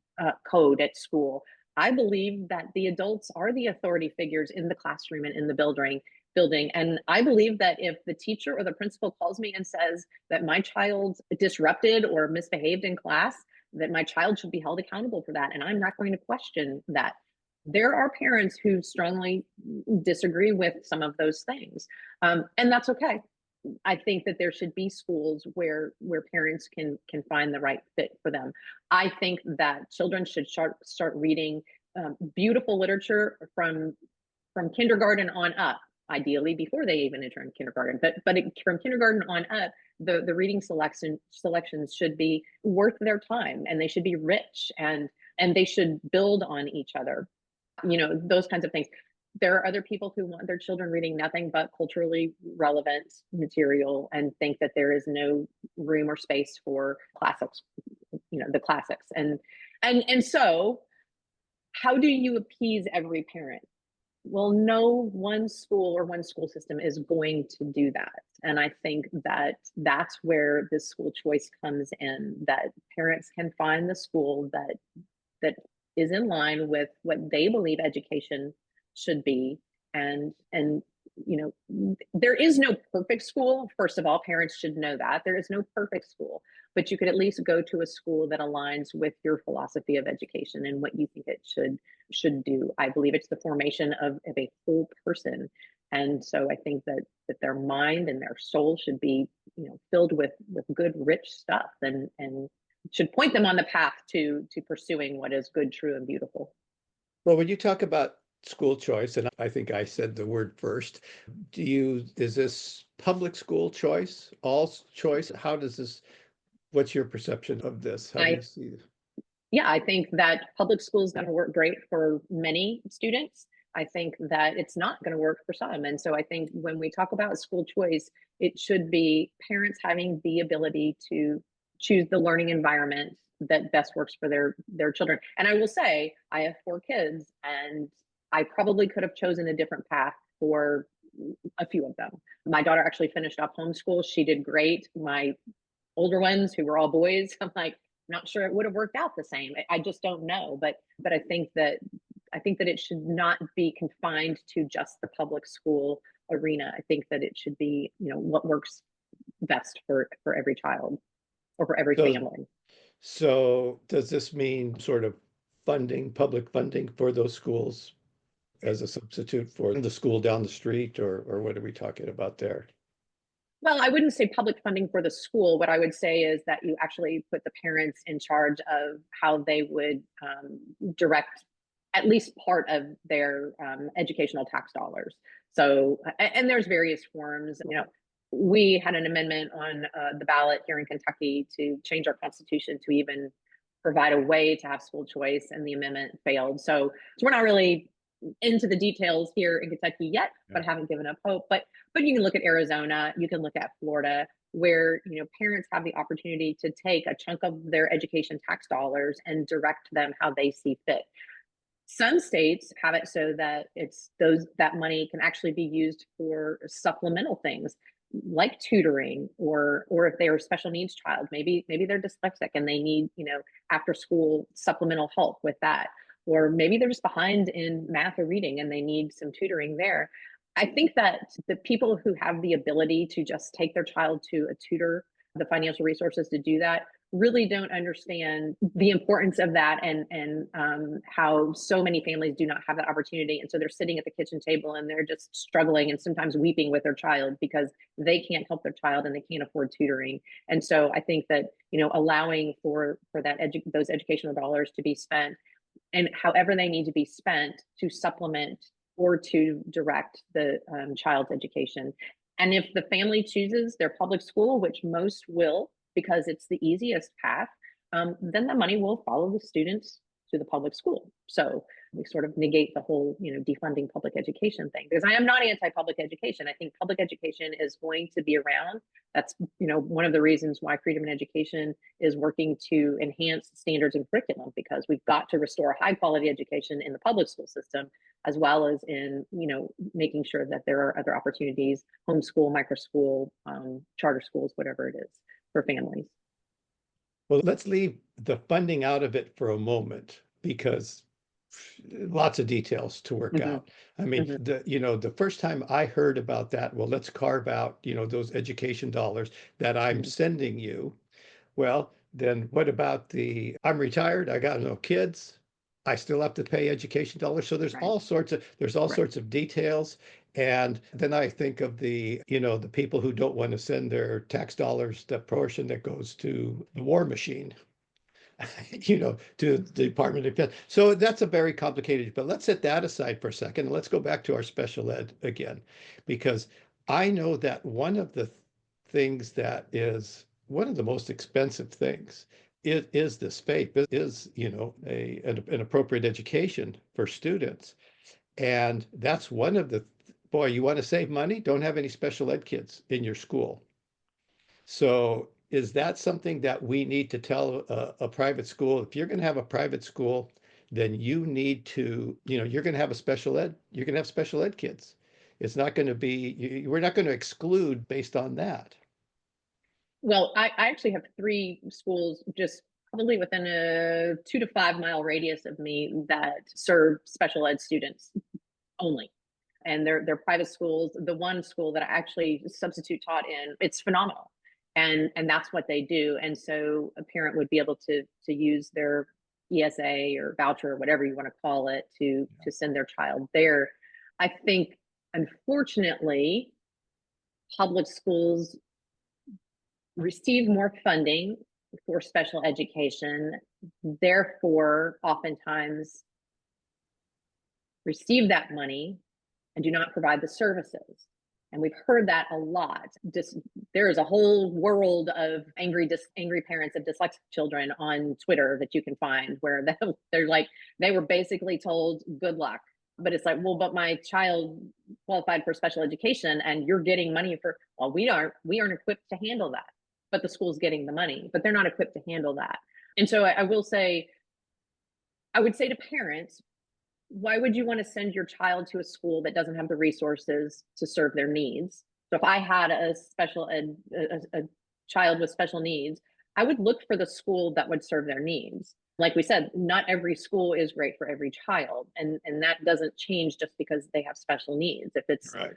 B: code at school. I believe that the adults are the authority figures in the classroom and in the building. And I believe that if the teacher or the principal calls me and says that my child disrupted or misbehaved in class, that my child should be held accountable for that. And I'm not going to question that. There are parents who strongly disagree with some of those things. And that's okay. I think that there should be schools where parents can find the right fit for them. I think that children should start reading beautiful literature from kindergarten on up, ideally before they even enter in kindergarten. But from kindergarten on up, the reading selections should be worth their time, and they should be rich, and they should build on each other. Those kinds of things. There are other people who want their children reading nothing but culturally relevant material and think that there is no room or space for classics, the classics. And so how do you appease every parent? Well, no one school or one school system is going to do that. And I think that that's where the school choice comes in, that parents can find the school that is in line with what they believe education should be. And there is no perfect school. First of all, parents should know that there is no perfect school, but you could at least go to a school that aligns with your philosophy of education and what you think it should do. I believe it's the formation of a whole person. And so I think that their mind and their soul should be, filled with good, rich stuff, and should point them on the path to pursuing what is good, true, and beautiful.
A: Well, when you talk about school choice, and I think I said the word first, is this public school choice, all choice? What's your perception of this? How do you see this?
B: Yeah, I think that public school is going to work great for many students. I think that it's not going to work for some. And so I think when we talk about school choice, it should be parents having the ability to choose the learning environment that best works for their children. And I will say, I have 4 kids, and I probably could have chosen a different path for a few of them. My daughter actually finished up homeschool. She did great. My older ones, who were all boys, I'm like, not sure it would have worked out the same. I just don't know. But I think that it should not be confined to just the public school arena. I think that it should be, what works best for every child or for every family.
A: So does this mean sort of public funding for those schools as a substitute for the school down the street, or what are we talking about there?
B: Well, I wouldn't say public funding for the school. What I would say is that you actually put the parents in charge of how they would direct at least part of their educational tax dollars. So, and there's various forms. We had an amendment on the ballot here in Kentucky to change our constitution to even provide a way to have school choice, and the amendment failed. So we're not really into the details here in Kentucky yet, but haven't given up hope. But you can look at Arizona, you can look at Florida, where parents have the opportunity to take a chunk of their education tax dollars and direct them how they see fit. Some states have it so that that money can actually be used for supplemental things like tutoring, or if they're a special needs child, maybe they're dyslexic and they need after school supplemental help with that, or maybe they're just behind in math or reading and they need some tutoring there. I think that the people who have the ability to just take their child to a tutor, the financial resources to do that, really don't understand the importance of that, and how so many families do not have that opportunity. And so they're sitting at the kitchen table and they're just struggling and sometimes weeping with their child because they can't help their child and they can't afford tutoring. And so I think that allowing for those educational dollars to be spent and however they need to be spent to supplement or to direct the child's education. And if the family chooses their public school, which most will, because it's the easiest path, then the money will follow the students to the public school. So we sort of negate the whole, defunding public education thing, because I am not anti-public education. I think public education is going to be around. That's, one of the reasons why Freedom in Education is working to enhance standards and curriculum, because we've got to restore high quality education in the public school system, as well as in, making sure that there are other opportunities, homeschool, microschool, charter schools, whatever it is, for families.
A: Well, let's leave the funding out of it for a moment, because lots of details to work
B: Mm-hmm.
A: out. I mean,
B: Mm-hmm.
A: the first time I heard about that, well, let's carve out, those education dollars that I'm
B: Mm-hmm.
A: sending you. Well, then what about I'm retired, I got no kids, I still have to pay education dollars. So
B: Right.
A: there's all
B: Right.
A: sorts of details. And then I think of the people who don't want to send their tax dollars, the portion that goes to the war machine, to the Department of Defense. So that's a very complicated, but let's set that aside for a second. And let's go back to our special ed again, because I know that one of the things that is one of the most expensive things is this faith, is, an appropriate education for students. And that's one of the, boy, you want to save money? Don't have any special ed kids in your school. So is that something that we need to tell a private school? If you're going to have a private school, then you need to, you're going to have you're going to have special ed kids. It's not going to be, we're not going to exclude based on that.
B: Well, I actually have 3 schools just probably within a 2 to 5 mile radius of me that serve special ed students only. And they're private schools. The one school that I actually substitute taught in, it's phenomenal. And that's what they do. And so a parent would be able to use their ESA or voucher or whatever you want to call it to send their child there. I think, unfortunately, public schools receive more funding for special education, therefore oftentimes receive that money and do not provide the services. And we've heard that a lot. There is a whole world of angry parents of dyslexic children on Twitter that you can find, where they're like, they were basically told good luck. But it's like, well, but my child qualified for special education and you're getting money for, well, we aren't equipped to handle that. But the school's getting the money, but they're not equipped to handle that. And so I would say to parents, why would you want to send your child to a school that doesn't have the resources to serve their needs? So if I had a child with special needs, I would look for the school that would serve their needs. Like we said, not every school is great for every child, and that doesn't change just because they have special needs. If it's
A: Right.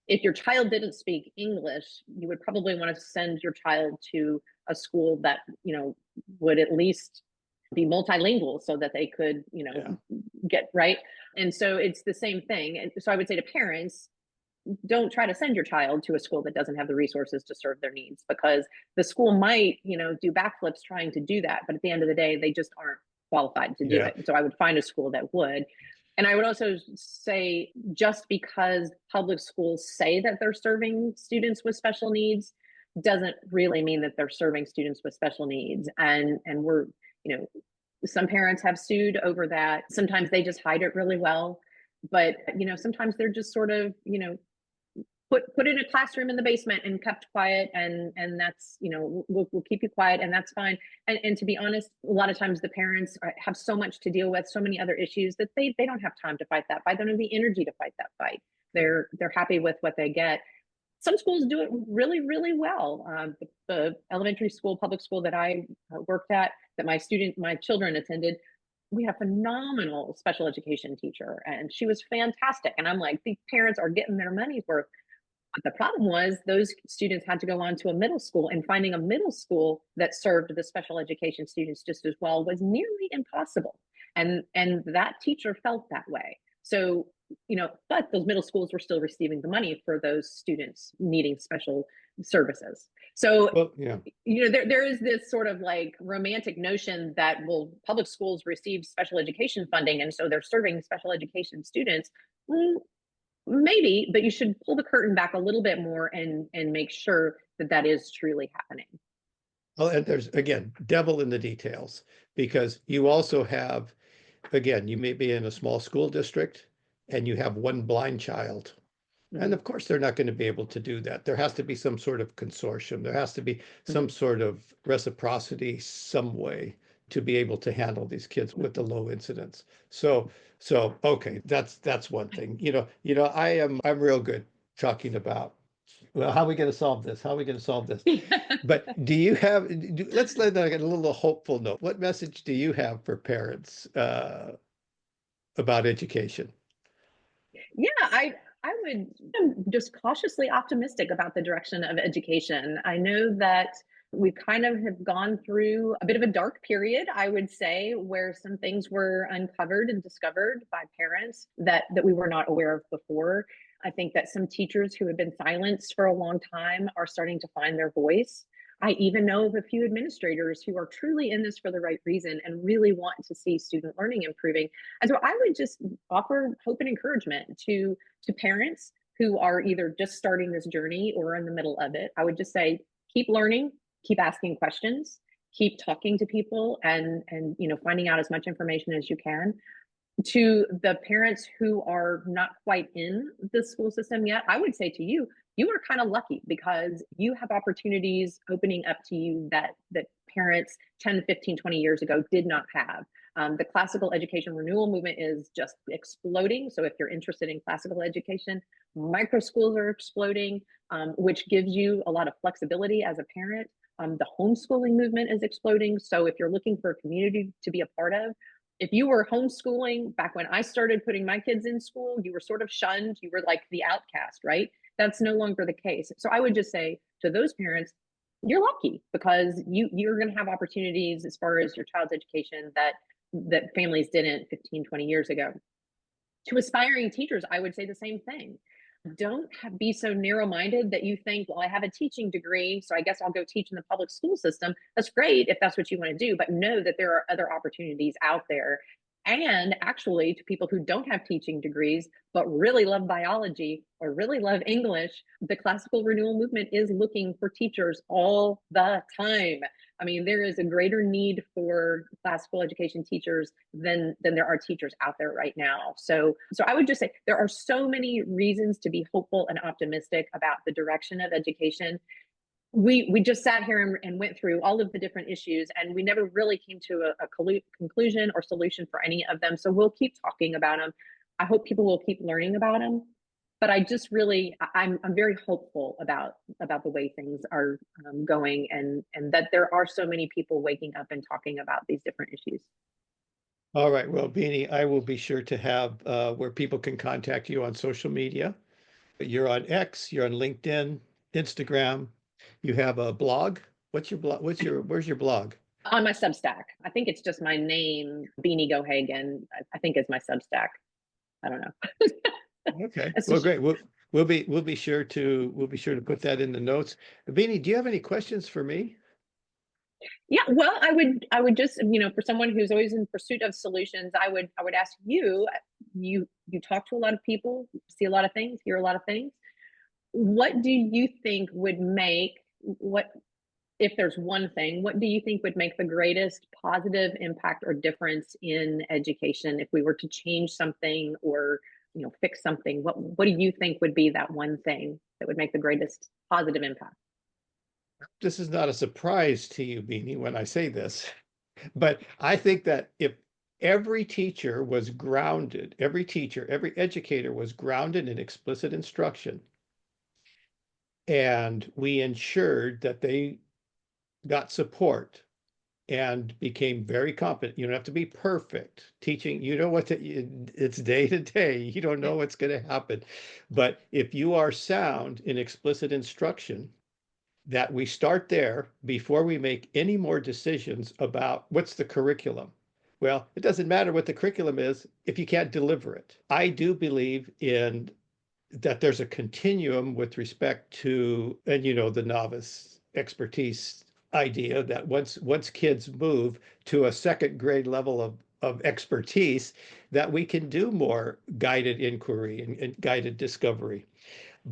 B: If your child didn't speak English, you would probably want to send your child to a school that, would at least be multilingual so that they could, get right. And so it's the same thing. And so I would say to parents, don't try to send your child to a school that doesn't have the resources to serve their needs, because the school might, do backflips trying to do that. But at the end of the day, they just aren't qualified to do
A: Yeah.
B: it. So I would find a school that would. And I would also say, just because public schools say that they're serving students with special needs doesn't really mean that they're serving students with special needs. And we're, some parents have sued over that. Sometimes they just hide it really well. But, sometimes they're just sort of, put in a classroom in the basement and kept quiet, and that's, we'll keep you quiet, and that's fine. And to be honest, a lot of times the parents have so much to deal with, so many other issues, that they don't have time to fight that fight. They don't have the energy to fight that fight. They're happy with what they get. Some schools do it really, really well. The elementary school, public school that I worked at, that my children attended, we have a phenomenal special education teacher, and she was fantastic. And I'm like, these parents are getting their money's worth. But the problem was those students had to go on to a middle school, and finding a middle school that served the special education students just as well was nearly impossible. And that teacher felt that way. So, but those middle schools were still receiving the money for those students needing special services. So,
A: Well, yeah.
B: there is this sort of like romantic notion that, well, public schools receive special education funding, and so they're serving special education students. Well, maybe, but you should pull the curtain back a little bit more and make sure that that is truly happening.
A: Well, and there's, again, devil in the details, because you also have, again, you may be in a small school district and you have one blind child. And
B: Mhm.
A: of course, they're not going to be able to do that. There has to be some sort of consortium. There has to be some
B: Mhm.
A: sort of reciprocity, some way to be able to handle these kids with the
B: Mhm.
A: low incidence. So okay, that's one thing. I'm real good talking about, well, how are we going to solve this? How are we going to solve this? But do you have, let's let that get a little hopeful note. What message do you have for parents about education?
B: Yeah, I would, I'm just cautiously optimistic about the direction of education. I know that we kind of have gone through a bit of a dark period, I would say, where some things were uncovered and discovered by parents that we were not aware of before. I think that some teachers who had been silenced for a long time are starting to find their voice. I even know of a few administrators who are truly in this for the right reason and really want to see student learning improving. And so I would just offer hope and encouragement to parents who are either just starting this journey or in the middle of it. I would just say keep learning, keep asking questions, keep talking to people, and finding out as much information as you can. To the parents who are not quite in the school system yet, I would say to you, you are kind of lucky because you have opportunities opening up to you that parents 10, 15, 20 years ago did not have. The classical education renewal movement is just exploding. So if you're interested in classical education, micro schools are exploding, which gives you a lot of flexibility as a parent. The homeschooling movement is exploding. So if you're looking for a community to be a part of, if you were homeschooling back when I started putting my kids in school, you were sort of shunned. You were like the outcast, right? That's no longer the case. So I would just say to those parents, you're lucky because you're going to have opportunities as far as your child's education that families didn't 15, 20 years ago. To aspiring teachers, I would say the same thing. Don't be so narrow-minded that you think, well, I have a teaching degree, so I guess I'll go teach in the public school system. That's great if that's what you want to do, but know that there are other opportunities out there. And actually, to people who don't have teaching degrees, but really love biology or really love English, the classical renewal movement is looking for teachers all the time. I mean, there is a greater need for classical education teachers than there are teachers out there right now. So I would just say there are so many reasons to be hopeful and optimistic about the direction of education. We just sat here and went through all of the different issues, and we never really came to a conclusion or solution for any of them. So we'll keep talking about them. I hope people will keep learning about them. But I just really, I'm very hopeful about the way things are going, and that there are so many people waking up and talking about these different issues.
A: All right. Well, Beanie, I will be sure to have where people can contact you on social media. You're on X, you're on LinkedIn, Instagram. You have a blog. What's your blog? Where's your blog?
B: On my Substack, I think it's just my name, Beanie Geoghegan. I think is my Substack. I don't know.
A: Okay.
B: It's
A: Well,
B: just,
A: great. We'll be sure to put that in the notes. Beanie, do you have any questions for me?
B: yeah. Well, I would just for someone who's always in pursuit of solutions, I would ask you. You talk to a lot of people, see a lot of things, hear a lot of things. What do you think would make what if there's one thing, what do you think would make the greatest positive impact or difference in education if we were to change something or fix something? What do you think would be that one thing that would make the greatest positive impact?
A: This is not a surprise to you, Beanie, when I say this, but I think that if every teacher was grounded, every teacher, every educator was grounded in explicit instruction, and we ensured that they got support and became very competent. You don't have to be perfect. Teaching, you know what it's day to day. You don't know what's going to happen. But if you are sound in explicit instruction, that we start there before we make any more decisions about what's the curriculum. Well, it doesn't matter what the curriculum is if you can't deliver it. I do believe in that there's a continuum with respect to, and the novice expertise idea that once kids move to a second grade level of expertise, that we can do more guided inquiry and guided discovery.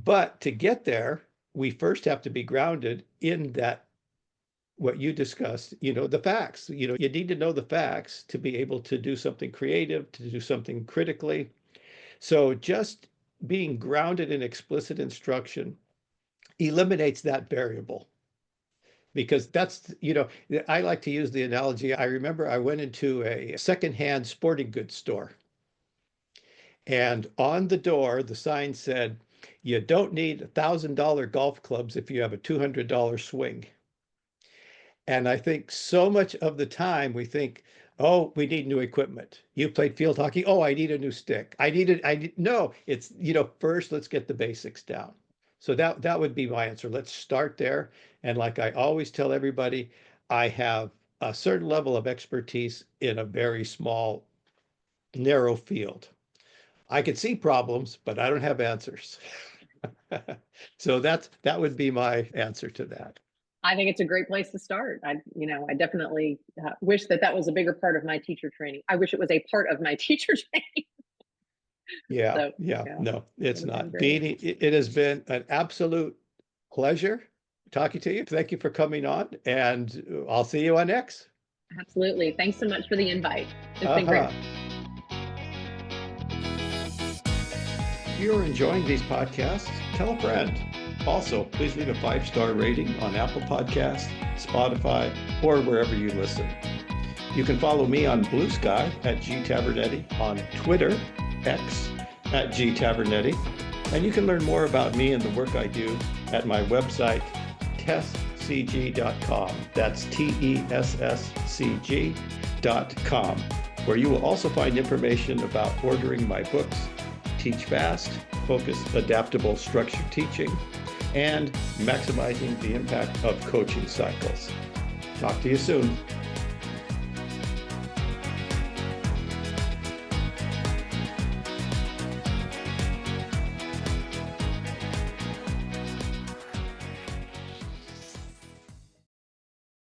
A: But to get there, we first have to be grounded in that, what you discussed, the facts. You need to know the facts to be able to do something creative, to do something critically. So just being grounded in explicit instruction eliminates that variable, because that's, I like to use the analogy. I remember I went into a secondhand sporting goods store, and on the door, the sign said, you don't need $1,000 golf clubs if you have a $200 swing. And I think so much of the time we think, oh, we need new equipment. You played field hockey. Oh, I need a new stick. No, it's, first let's get the basics down. So that would be my answer. Let's start there. And like I always tell everybody, I have a certain level of expertise in a very small, narrow field. I can see problems, but I don't have answers. So that would be my answer to that.
B: I think it's a great place to start. I definitely wish that was a bigger part of my teacher training. I wish it was a part of my teacher training.
A: Yeah,
B: So,
A: no, it's not. Beanie, it has been an absolute pleasure talking to you. Thank you for coming on, and I'll see you on X.
B: Absolutely. Thanks so much for the invite. It's been great.
A: If you're enjoying these podcasts, tell a friend. Also, please leave a 5-star rating on Apple Podcasts, Spotify, or wherever you listen. You can follow me on Blue Sky at gtavernetti, on Twitter, X, at gtavernetti, and you can learn more about me and the work I do at my website, tesscg.com. That's TESSCG.com, where you will also find information about ordering my books, Teach Fast, Focused, Adaptable, Structured Teaching, and maximizing the impact of coaching cycles. Talk to you soon.